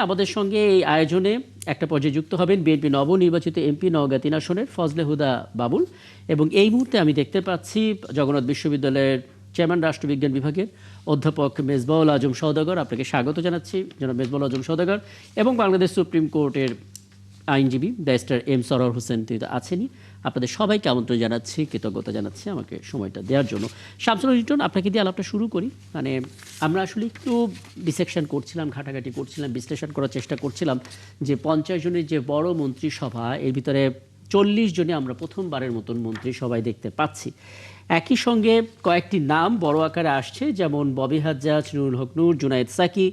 আমাদের সঙ্গে এই আয়োজনে একটা পর্যায়ে যুক্ত হবেন বিএনপি নবনির্বাচিত এমপি নওগাঁ ৩ আসনের ফজলে হুদা বাবুল, এবং এই মুহূর্তে আমি দেখতে পাচ্ছি জগন্নাথ বিশ্ববিদ্যালয়ের চেয়ারম্যান রাষ্ট্রবিজ্ঞান বিভাগের অধ্যাপক মেজবাউল আজম সওদাগর। আপনাকে স্বাগত জানাচ্ছি জনাব মেজবাউল আজম সওদাগর, এবং বাংলাদেশ সুপ্রিম কোর্টের আইনজীবী ব্যারিস্টার এম সরওয়ার হোসেন, তিনি তো আছেনই। আপনাদের সবাইকে আমন্ত্রণ জানাচ্ছি, কৃতজ্ঞতা জানাচ্ছি আমাকে সময়টা দেওয়ার জন্য। শামসুল লিটন, আপনাকে দিয়ে আলাপটা শুরু করি। মানে আমরা আসলে একটু ডিসেকশন করছিলাম, ঘাটাঘাটি করছিলাম, বিশ্লেষণ করার চেষ্টা করছিলাম যে 50 জনের যে বড় মন্ত্রিসভা, এর ভিতরে 40 জনে আমরা প্রথমবারের মতন মন্ত্রিসভায় দেখতে পাচ্ছি। একই সঙ্গে কয়েকটি নাম বড় আকারে আসছে, যেমন ববি হাজ্জাজ, নুরুল হক নূর, জুনায়েদ সাকি,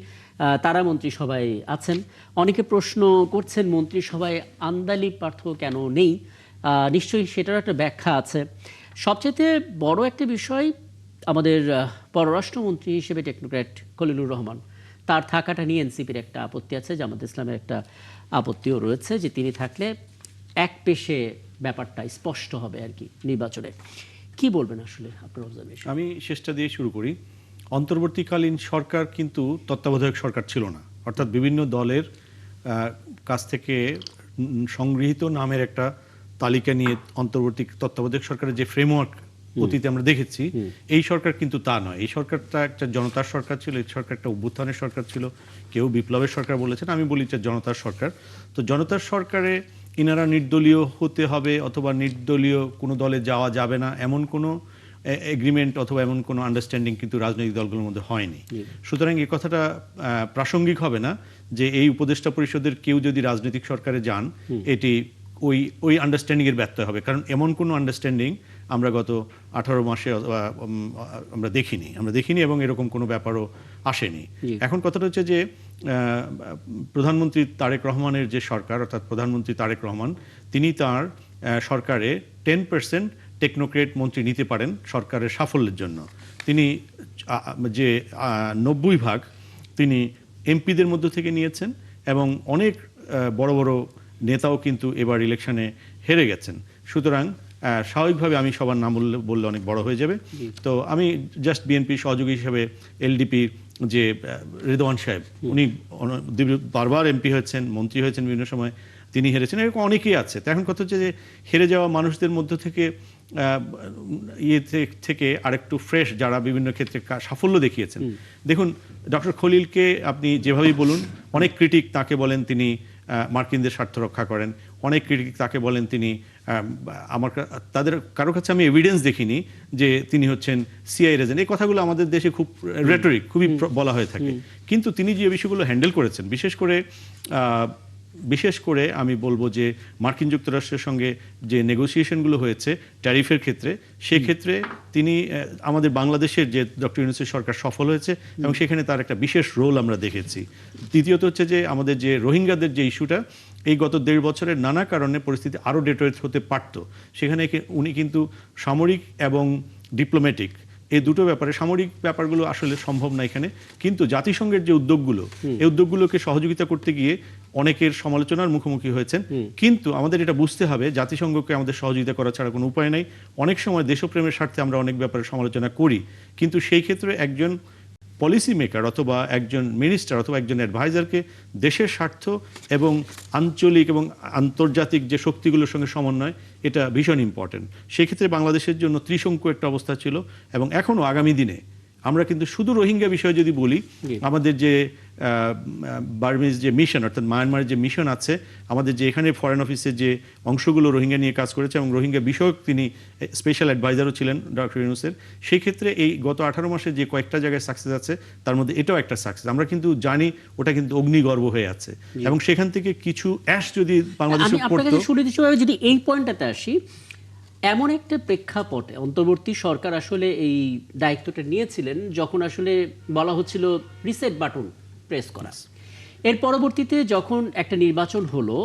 তারা মন্ত্রিসভায় আছেন। অনেকে প্রশ্ন করছেন মন্ত্রিসভায় আন্দালি পার্থ কেন নেই। নিশ্চয়ই সেটার একটা ব্যাখ্যা আছে। সবচেয়ে বড় একটা বিষয়, আমাদের পররাষ্ট্রমন্ত্রী হিসেবে টেকনোক্র্যাট খলিলুর রহমান, তার থাকাটা নিয়ে এনসিপির একটা আপত্তি আছে, জামাত ইসলামের একটা আপত্তিও রয়েছে যে তিনি থাকলে এক পেশে ব্যাপারটা স্পষ্ট হবে আর কি নির্বাচনে। কি বলবেন আসলে আপনার অবজারভেশন? আমি শেষটা দিয়ে শুরু করি। অন্তর্বর্তীকালীন সরকার কিন্তু তত্ত্বাবধায়ক সরকার ছিল না, অর্থাৎ বিভিন্ন দলের কাছ থেকে সংগৃহীত নামের একটা তালিকা নিয়ে অন্তর্বর্তী তত্ত্বাবধায়ক সরকারের যে ফ্রেমওয়ার্ক অতীতে আমরা দেখেছি, এই সরকার কিন্তু তা নয়। এই সরকারটা একটা জনতার সরকার ছিল, এই সরকার একটা অভ্যুত্থানের সরকার ছিল, কেউ বিপ্লবের সরকার বলেছেন, আমি বলি যে জনতার সরকার। তো জনতার সরকারে ইনারা নির্দলীয় হতে হবে অথবা নির্দলীয় কোনো দলে যাওয়া যাবে না, এমন কোনো এগ্রিমেন্ট অথবা এমন কোনো আন্ডারস্ট্যান্ডিং কিন্তু রাজনৈতিক দলগুলোর মধ্যে হয়নি। সুতরাং এই কথাটা প্রাসঙ্গিক হবে না যে এই উপদেষ্টা পরিষদের কেউ যদি রাজনৈতিক সরকারে যান, এটি ওই আন্ডারস্ট্যান্ডিং এর ব্যত্যয় হবে, কারণ এমন কোনো আন্ডারস্ট্যান্ডিং আমরা গত 18 মাসে আমরা দেখিনি এবং এরকম কোনো ব্যাপারও আসেনি। এখন কথাটা হচ্ছে যে প্রধানমন্ত্রী তারেক রহমানের যে সরকার, অর্থাৎ প্রধানমন্ত্রী তারেক রহমান, তিনি তার সরকারে 10% টেকনোক্রেট মন্ত্রী নিতে পারেন সরকারের সাফল্যের জন্য। তিনি যে 90% তিনি এমপিদের মধ্য থেকে নিয়েছেন, এবং অনেক বড় বড় নেতাও কিন্তু এবার ইলেকশনে হেরে গেছেন। সুতরাং স্বাভাবিকভাবে আমি সবার নাম বললে অনেক বড় হয়ে যাবে। তো আমি জাস্ট বিএনপি সহযোগী হিসেবে এলডিপি যে রেদওয়ান সাহেব, উনি বারবার এমপি হয়েছেন, মন্ত্রী হয়েছেন, বিভিন্ন সময় তিনি হেরেছেন, এরকম অনেকেই আছে। তো এখন কথা হচ্ছে যে হেরে যাওয়া মানুষদের মধ্য থেকে থেকে আরেকটু ফ্রেশ যারা বিভিন্ন ক্ষেত্রে সাফল্য দেখিয়েছেন। দেখুন, ডক্টর খলিলকে আপনি যেভাবেই বলুন, অনেক ক্রিটিক তাকে বলেন তিনি মার্কিনদের স্বার্থ রক্ষা করেন, অনেক ক্রিটিক তাকে বলেন তিনি তাদের কারো কাছে আমি এভিডেন্স দেখিনি যে তিনি হচ্ছেন সিআই এজেন্ট। এই কথাগুলো আমাদের দেশে খুব রেটরিক, খুবই বলা হয়ে থাকে। কিন্তু তিনি যে বিষয়গুলো হ্যান্ডেল করেছেন, বিশেষ করে আমি বলবো যে মার্কিন যুক্তরাষ্ট্রের সঙ্গে যে নেগোসিয়েশনগুলো হয়েছে ট্যারিফের ক্ষেত্রে, সেক্ষেত্রে তিনি আমাদের বাংলাদেশের যে ডক্টর ইউনূসের সরকার সফল হয়েছে, এবং সেখানে তার একটা বিশেষ রোল আমরা দেখেছি। দ্বিতীয়ত হচ্ছে যে আমাদের যে রোহিঙ্গাদের যে ইস্যুটা, এই গত 1.5 বছরের নানা কারণে পরিস্থিতি আরও ডেটোরেট হতে পারত। সেখানে উনি কিন্তু সামরিক এবং ডিপ্লোম্যাটিক এই দুটো ব্যাপারে, সামরিক ব্যাপারগুলো আসলে সম্ভব না এখানে, কিন্তু জাতিসংঘের যে উদ্যোগগুলো, এই উদ্যোগগুলোকে সহযোগিতা করতে গিয়ে অনেকের সমালোচনার মুখোমুখি হয়েছেন। কিন্তু আমাদের এটা বুঝতে হবে, জাতিসংঘকে আমাদের সহযোগিতা করা ছাড়া কোনো উপায় নেই। অনেক সময় দেশপ্রেমের স্বার্থে আমরা অনেক ব্যাপারে সমালোচনা করি, কিন্তু সেই ক্ষেত্রে একজন পলিসি মেকার অথবা একজন মিনিস্টার অথবা একজন অ্যাডভাইজারকে দেশের স্বার্থ এবং আঞ্চলিক এবং আন্তর্জাতিক যে শক্তিগুলোর সঙ্গে সমন্বয়, এটা ভীষণ ইম্পর্টেন্ট। সেক্ষেত্রে বাংলাদেশের জন্য ত্রিশঙ্কু একটা অবস্থা ছিল, এবং এখনও আগামী দিনে আমরা কিন্তু শুধু রোহিঙ্গা বিষয়ে যদি বলি, আমাদের যে বার্মিজ যে মিশন, অর্থাৎ মায়ানমারের যে মিশন আছে, আমাদের যে এখানে ফরেন অফিসের যে অংশগুলো রোহিঙ্গা নিয়ে কাজ করেছে, এবং রোহিঙ্গা বিষয়ক তিনি স্পেশাল অ্যাডভাইজারও ছিলেন ডক্টর ইউনূসের, সেই ক্ষেত্রে এই গত 18 মাসে যে কয়েকটা জায়গায় সাকসেস আছে, তার মধ্যে এটাও একটা সাকসেস। আমরা কিন্তু জানি ওটা কিন্তু অগ্নিগর্ভ হয়ে আছে, এবং সেখান থেকে কিছু অ্যাশ যদি বাংলাদেশে পড়তো। যদি এই পয়েন্টটাতে আসি, এমন একটা প্রেক্ষাপটে অন্তর্বর্তী সরকার আসলে এই দায়িত্বটা নিয়েছিলেন যখন আসলে বলা হচ্ছিল রিসেট বাটন প্রেস করা। এর পরবর্তীতে যখন একটা নির্বাচন হলো,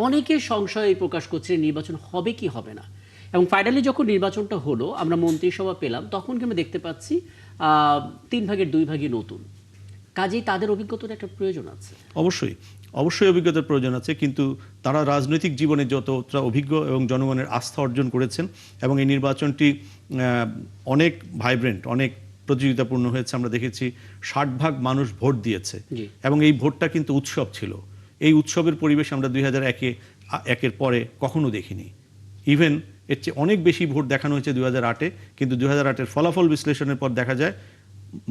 অনেকে সংশয় প্রকাশ করছে নির্বাচন হবে কি হবে না, এবং ফাইনালি যখন নির্বাচনটা হলো, আমরা মন্ত্রিসভা পেলাম, তখন কিন্তু আমরা দেখতে পাচ্ছি 3 ভাগের 2 ভাগই নতুন। কাজেই তাদের অভিজ্ঞতার একটা প্রয়োজন আছে। অবশ্যই অভিজ্ঞতার প্রয়োজন আছে, কিন্তু তারা রাজনৈতিক জীবনে যতটা অভিজ্ঞ এবং জনগণের আস্থা অর্জন করেছেন, এবং এই নির্বাচনটি অনেক ভাইব্রেন্ট, অনেক প্রতিযোগিতাপূর্ণ হয়েছে। আমরা দেখেছি 60% মানুষ ভোট দিয়েছে জি। এবং এই ভোটটা কিন্তু উৎসব ছিল। এই উৎসবের পরিবেশ আমরা 2001-এর পরে কখনো দেখিনি। ইভেন এর চেয়ে অনেক বেশি ভোট দেখানো হয়েছে 2008-এ, কিন্তু 2008-এর ফলাফল বিশ্লেষণের পর দেখা যায়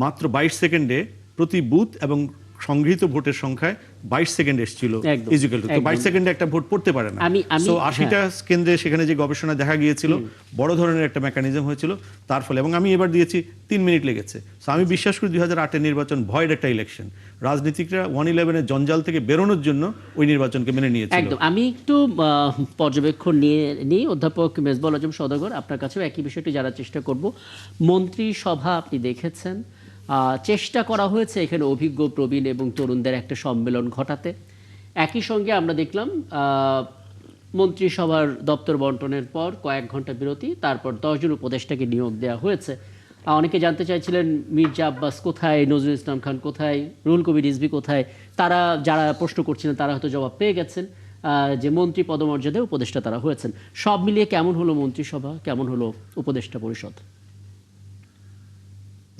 মাত্র 22 সেকেন্ডে প্রতি বুথ এবং সংগৃহীত ভোটের সংখ্যায় 22 সেকেন্ড এসেছিল একদম, ইজিক্যাল টু। তো 22 সেকেন্ডে একটা ভোট পড়তে পারে না। আমি- সো 80টা কেন্দ্রে সেখানে যে গবেষণা দেখা গিয়েছিল বড় ধরনের একটা মেকানিজম হয়েছিল তার ফলে, এবং আমি এবার দিয়েছি 3 মিনিট লেগেছে। সো আমি বিশ্বাস করি 2008-এর নির্বাচন ভয়েড একটা ইলেকশন। রাজনীতিকরা 111-এর জঞ্জাল থেকে বেরোনোর জন্য ওই নির্বাচনকে মেনে নিয়েছিল। একদম। আমি একটু পর্যবেক্ষণ নিয়ে নিই অধ্যাপক মেজবাউল আজম সওদাগর, আপনার কাছেও একই বিষয়টি জানার চেষ্টা করব। মন্ত্রিসভা আপনি দেখেছেন, চেষ্টা করা হয়েছে এখানে অভিজ্ঞ প্রবীণ এবং তরুণদের একটা সম্মেলন ঘটাতে। একই সঙ্গে আমরা দেখলাম মন্ত্রিসভার দপ্তর বন্টনের পর কয়েক ঘন্টা বিরতি, তারপর 10 জন উপদেষ্টাকে নিয়োগ দেওয়া হয়েছে। অনেকে জানতে চাইছিলেন মির্জা আব্বাস কোথায়, নজরুল ইসলাম খান কোথায়, রুহুল কবির রিজভী কোথায়। তারা যারা প্রশ্ন করছিলেন তারা হয়তো জবাব পেয়ে গেছেন যে মন্ত্রী পদমর্যাদায় উপদেষ্টা তারা হয়েছেন। সব মিলিয়ে কেমন হলো মন্ত্রিসভা, কেমন হলো উপদেষ্টা পরিষদ?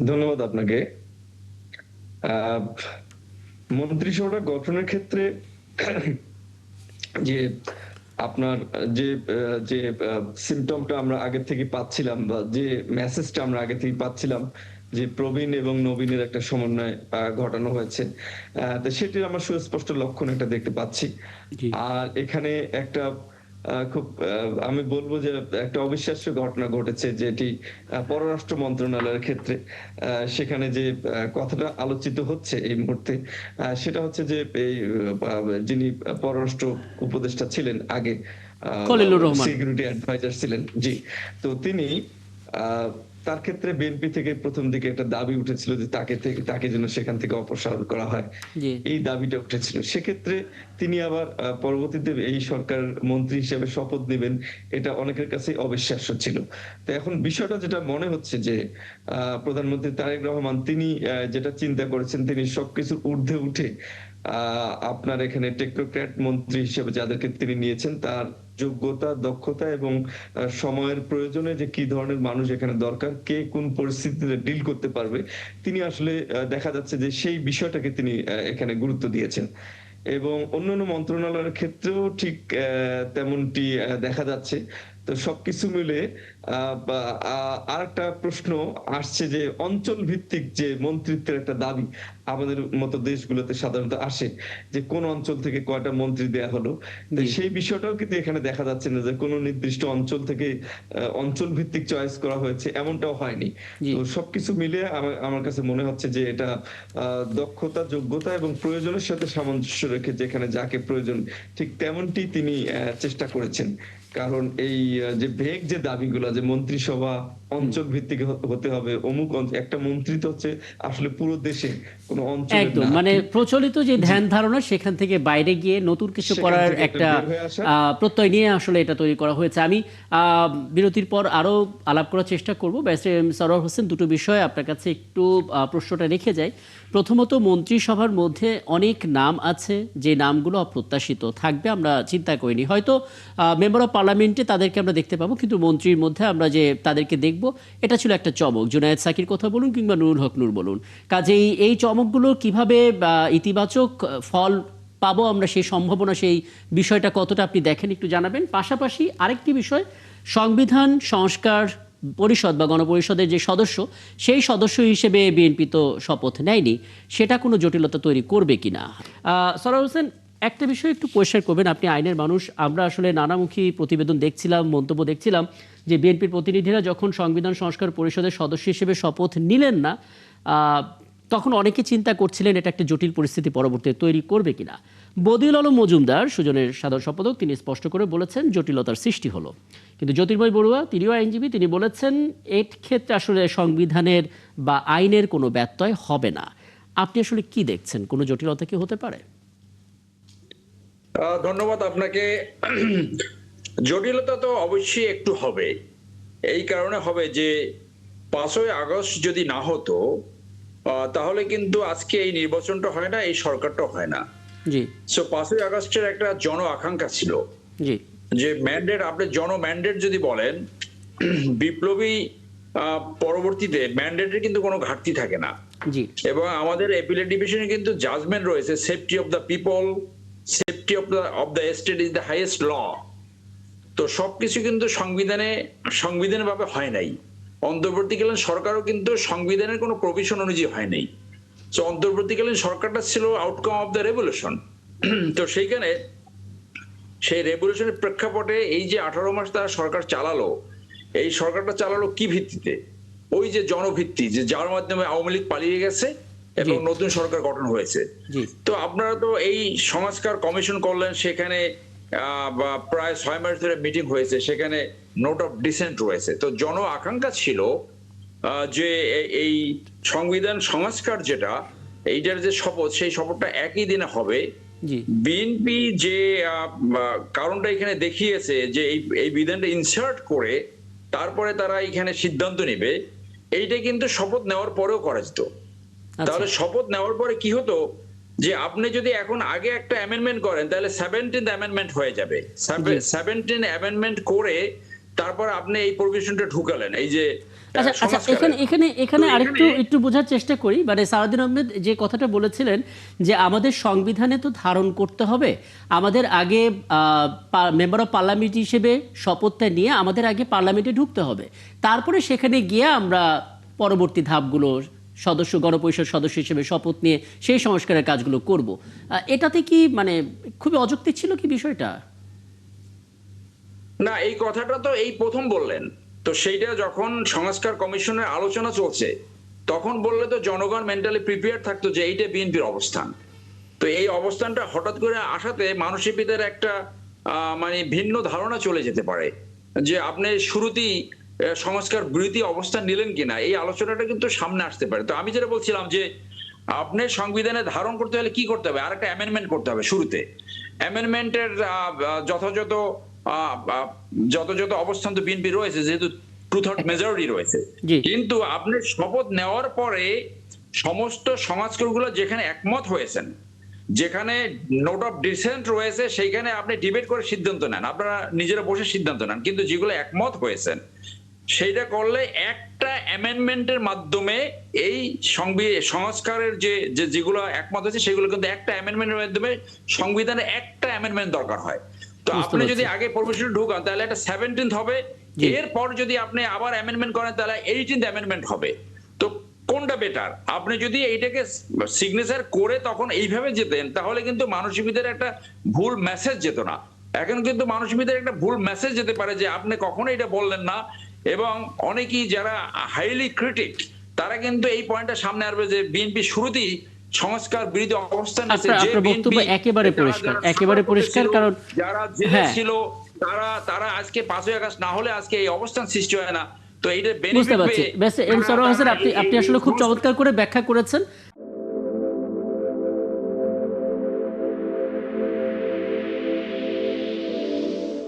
ধন্যবাদ আপনাকে। মন্ত্রিসভা গঠনের ক্ষেত্রে যে আপনার যে যে সিমটমটা আমরা আগে থেকে পাচ্ছিলাম বা যে মেসেজটা আমরা আগে থেকে পাচ্ছিলাম যে প্রবীণ এবং নবীনের একটা সমন্বয় ঘটানো হয়েছে, তো সেটির আমরা সুস্পষ্ট লক্ষণ একটা দেখতে পাচ্ছি। জি। আর এখানে একটা খুব আমি বলবো যে একটা অবিশ্বাস্য ঘটনা ঘটেছে, যেটি পররাষ্ট্র মন্ত্রণালয়ের ক্ষেত্রে সেখানে যে কথাটা আলোচিত হচ্ছে এই মুহূর্তে, সেটা হচ্ছে যে এই যিনি পররাষ্ট্র উপদেষ্টা ছিলেন আগে, খলিলুর রহমান। সিকিউরিটি অ্যাডভাইজার ছিলেন, জি, তো তিনি তার ক্ষেত্রে বিএনপি থেকে প্রথম দিকে একটা দাবি উঠেছিল যে তাকে যেন সেখান থেকে অপসারণ করা হয়, জি। এই দাবিটা উঠেছিল। সেক্ষেত্রে তিনি আবার পরবর্তীতে এই সরকার মন্ত্রী হিসেবে শপথ নেবেন, এটা অনেকের কাছে অবিশ্বাস্য ছিল। তো এখন বিষয়টা যেটা মনে হচ্ছে যে প্রধানমন্ত্রী তারেক রহমান তিনি যেটা চিন্তা করেছেন, তিনি সবকিছুর ঊর্ধ্বে উঠে আপনার এখানে টেকনোক্র্যাট মন্ত্রী হিসেবে যাদেরকে তিনি নিয়েছেন তার যোগ্যতা, দক্ষতা এবং সময়ের প্রয়োজনে যে কি ধরনের মানুষ এখানে দরকার, কে কোন পরিস্থিতিতে ডিল করতে পারবে, তিনি আসলে দেখা যাচ্ছে যে সেই বিষয়টাকে তিনি এখানে গুরুত্ব দিয়েছেন। এবং অন্যান্য মন্ত্রণালয়ের ক্ষেত্রেও ঠিক তেমনটি দেখা যাচ্ছে। তো সবকিছু মিলে আর একটা প্রশ্ন আসছে যে অঞ্চল ভিত্তিক যে মন্ত্রিত্বের একটা দাবি আমাদের মতো দেশগুলোতে সাধারণত আসে, যে কোন অঞ্চল থেকে কয়টা মন্ত্রী দেয়া হলো। তো সেই বিষয়টাও কিন্তু এখানে দেখা যাচ্ছে না যে কোন নির্দিষ্ট অঞ্চল থেকে অঞ্চল ভিত্তিক চয়েস করা হয়েছে, এমনটাও হয়নি। জি। তো সবকিছু মিলে আমার কাছে মনে হচ্ছে যে এটা দক্ষতা, যোগ্যতা এবং প্রয়োজনের সাথে সামঞ্জস্য রেখে যেখানে যাকে প্রয়োজন ঠিক তেমনটি তিনি চেষ্টা করেছেন। কারণ এই যে ভেগ যে দাবিগুলো যে মন্ত্রিসভা অঞ্চল ভিত্তিক হতে হবে, অমুক একটা মন্ত্রী তো হচ্ছে আসলে পুরো দেশে কোন অঞ্চলের একদম, না। মানে প্রচলিত যে ধ্যান ধারণা সেখান থেকে বাইরে গিয়ে নতুন কিছু সেখান করার থেকে একটা বের হয়ে আসা। প্রত্যয় নিয়ে আসলে এটা তৈরি করা হয়েছে। আমি বিরতির পর আরো আলাপ করার চেষ্টা করব। ব্যারিস্টার এম সরওয়ার হোসেন, দুটো বিষয় আপনার কাছে একটু প্রশ্নটা রেখে যাই। প্রথমত, মন্ত্রিসভার মধ্যে অনেক নাম আছে যে নামগুলো অপ্রত্যাশিত থাকবে, আমরা চিন্তা করিনি। হয়তো মেম্বার অফ পার্লামেন্টে তাদেরকে আমরা দেখতে পাবো, কিন্তু মন্ত্রীর মধ্যে আমরা যে তাদেরকে দেখব এটা ছিল একটা চমক। জুনায়েদ সাকির কথা বলুন কিংবা নুরুল হক নূর বলুন, কাজেই এই চমকগুলো কিভাবে ইতিবাচক ফল পাবো আমরা, সেই সম্ভাবনা, সেই বিষয়টা কতটা আপনি দেখেন একটু জানাবেন। পাশাপাশি আরেকটি বিষয়, সংবিধান সংস্কার পরিষদ বা গণপরিষদের যে সদস্য, সেই সদস্য হিসেবে বিএনপি তো শপথ নেয়নি, সেটা কোনো জটিলতা তৈরি করবে কিনা? সরওয়ার হোসেন, একটা বিষয় একটু পরিষ্কার করবেন, আপনি আইনের মানুষ। আমরা আসলে নানামুখী প্রতিবেদন দেখছিলাম, মন্তব্য দেখছিলাম যে বিএনপির প্রতিনিধিরা যখন সংবিধান সংস্কার পরিষদের সদস্য হিসেবে শপথ নিলেন না, তখন অনেকে চিন্তা করছিলেন এটা একটা জটিল পরিস্থিতি পরবর্তীতে তৈরি করবে কিনা। বদিউল আলম মজুমদার, সুজনের সাধারণ সম্পাদক, তিনি স্পষ্ট করে বলেছেন জটিলতার সৃষ্টি হলো। কিন্তু জ্যোতির্ময় বড়ুয়া, তিনিও আইনজীবী, তিনি বলেছেন এর ক্ষেত্রে আসলে সংবিধানের বা আইনের কোনো ব্যত্যয় হবে না। আপনি আসলে কি দেখছেন, কোনো জটিলতা কি হতে পারে? ধন্যবাদ আপনাকে। জটিলতা তো অবশ্যই একটু হবে। এই কারণে হবে যে 5ই আগস্ট যদি না হতো তাহলে কিন্তু আজকে এই নির্বাচনটা হয় না, এই সরকারটা হয় না। জি। সো 5ই আগস্টের একটা জন আকাঙ্ক্ষা ছিল জি। যে ম্যান্ডেট, আপনি জন ম্যান্ডেট যদি বলেন, বিপ্লবী পরবর্তীতে ম্যান্ডেটের কিন্তু কোনো ঘাটতি থাকে না। জি এবং আমাদের অ্যাপিলেট ডিভিশনে কিন্তু জাজমেন্ট রয়েছে, safety of the people, safety of the state is the highest law. তো সবকিছু কিন্তু সংবিধানের ভাবে হয় নাই। অন্তর্বর্তীকালীন সরকারও কিন্তু সংবিধানের কোনো প্রভিশন অনুযায়ী হয় নাই। তো অন্তর্বর্তীকালীন সরকারটা ছিল আউটকাম অফ দ্য রেভলিউশন। তো সেইখানে সেই রেভলিউশনের প্রেক্ষাপটে এই যে 18 মাস তারা সরকার চালালো, এই সরকারটা চালালো কি ভিত্তিতে? ওই যে জনভিত্তি, যে যার মাধ্যমে আওয়ামী লীগ পালিয়ে গেছে এবং জি। নতুন সরকার গঠন হয়েছে। জি তো আপনারা তো এই সংস্কার কমিশন করলেন, সেখানে প্রায় 6 মাস ধরে মিটিং হয়েছে, সেখানে নোট অফ ডিসেন্ট রয়েছে। তো জন আকাঙ্ক্ষা ছিল যে এই সংবিধান সংস্কার যেটা, এইটার যে শপথ, সেই শপথটা একই দিনে হবে। জি বিএনপি যে কারণটা এখানে দেখিয়েছে যে এই বিধানটা ইনসার্ট করে তারপরে তারা এখানে সিদ্ধান্ত নেবে, এইটা কিন্তু শপথ নেওয়ার পরেও করা যেত। আচ্ছা তাহলে শপথ নেওয়ার পরে কি হতো, যে আপনি যদি এখন আগে একটা অ্যামেন্ডমেন্ট করেন তাহলে 17th অ্যামেন্ডমেন্ট হয়ে যাবে। 17th অ্যামেন্ডমেন্ট করে তারপর আপনি এই প্রভিশনটা ঢুকালেন, এই যে আচ্ছা আচ্ছা সংস্কারের। এখানে তো আরেকটু এখানে- একটু বোঝার চেষ্টা করি। মানে সালাউদ্দিন আহমেদ যে কথাটা বলেছিলেন যে আমাদের সংবিধানে তো ধারণ করতে হবে, আমাদের আগে মেম্বার অফ পার্লামেন্ট হিসেবে শপথটা নিয়ে আমাদের আগে পার্লামেন্টে ঢুকতে হবে, তারপরে সেখানে গিয়ে আমরা পরবর্তী ধাপগুলো সদস্য গণপরিষদ সদস্য হিসেবে শপথ নিয়ে সেই সংস্কারের কাজগুলো করব। এটাতে কি মানে খুবই অযৌক্তিক ছিল কি বিষয়টা? না, এই কথাটা তো এই প্রথম বললেন। তো সেইটা যখন সংস্কার কমিশনের আলোচনা চলছে তখন বললে তো জনগণ মেন্টালি প্রিপেয়ার থাকতো যে এইটা বিএনপির অবস্থান। তো এই অবস্থানটা হঠাৎ করে আসাতে মানসিকতার একটা মানে ভিন্ন ধারণা চলে যেতে পারে যে আপনি শুরুতেই সংস্কার বিরোধী অবস্থান নিলেন কিনা, এই আলোচনাটা কিন্তু সামনে আসতে পারে। তো আমি যেটা বলছিলাম যে আপনি সংবিধানে ধারণ করতে হলে কি করতে হবে, আর একটা অ্যামেন্ডমেন্ট করতে হবে শুরুতে। অ্যামেন্ডমেন্টের যথাযথ যথাযথ অবস্থান তো বিএনপি রয়েছে, যেহেতু 2/3 মেজরিটি রয়েছে। জি। কিন্তু আপনি শপথ নেওয়ার পরে সমস্ত সংস্কারগুলো যেখানে একমত হয়েছেন, যেখানে নোট অফ ডিসেন্ট রয়েছে, সেইখানে আপনি ডিবেট করে সিদ্ধান্ত নেন, আপনারা নিজেরা বসে সিদ্ধান্ত নেন। কিন্তু যেগুলো একমত হয়েছেন সেইটা করলে একটা অ্যামেন্ডমেন্টের মাধ্যমে এই সংস্কারের যেগুলো একমত হয়েছে সেগুলো কিন্তু একটা অ্যামেন্ডমেন্টের মাধ্যমে সংবিধানে একটা অ্যামেন্ডমেন্ট দরকার হয়। তো বুঝতে আপনি যদি পারছি। আগে প্রভিশন ঢুকান তাহলে একটা 17th হবে, জি। এরপর যদি আপনি আবার অ্যামেন্ডমেন্ট করেন তাহলে 18th অ্যামেন্ডমেন্ট হবে। তো কোনটা বেটার? আপনি যদি এইটাকে সিগনেচার করে তখন এইভাবে যেতেন তাহলে কিন্তু মানসিকতার একটা ভুল মেসেজ যেত না। এখন কিন্তু মানসিকতার একটা ভুল মেসেজ যেতে পারে যে আপনি কখনো এটা বললেন না, এবং অনেকেই যারা হাইলি ক্রিটিক তারা কিন্তু এই পয়েন্টটা সামনে আসবে যে বিএনপি শুরুতেই সংস্কার বিরোধী অবস্থান নিয়েছে। যে আপনার বক্তব্য বিএনপি একেবারে পরিষ্কার, একেবারে পরিষ্কার। কারণ যারা জেলে হ্যাঁ ছিল তারা আজকে 5ই আগস্ট না হলে আজকে এই অবস্থান সৃষ্টি হয় না। তো এইটা বুঝতে বেনিফিট পারছি। ব্যাস এম সরোয়ার হোসেন, আপনি আসলে খুব চমৎকার করে ব্যাখ্যা করেছেন।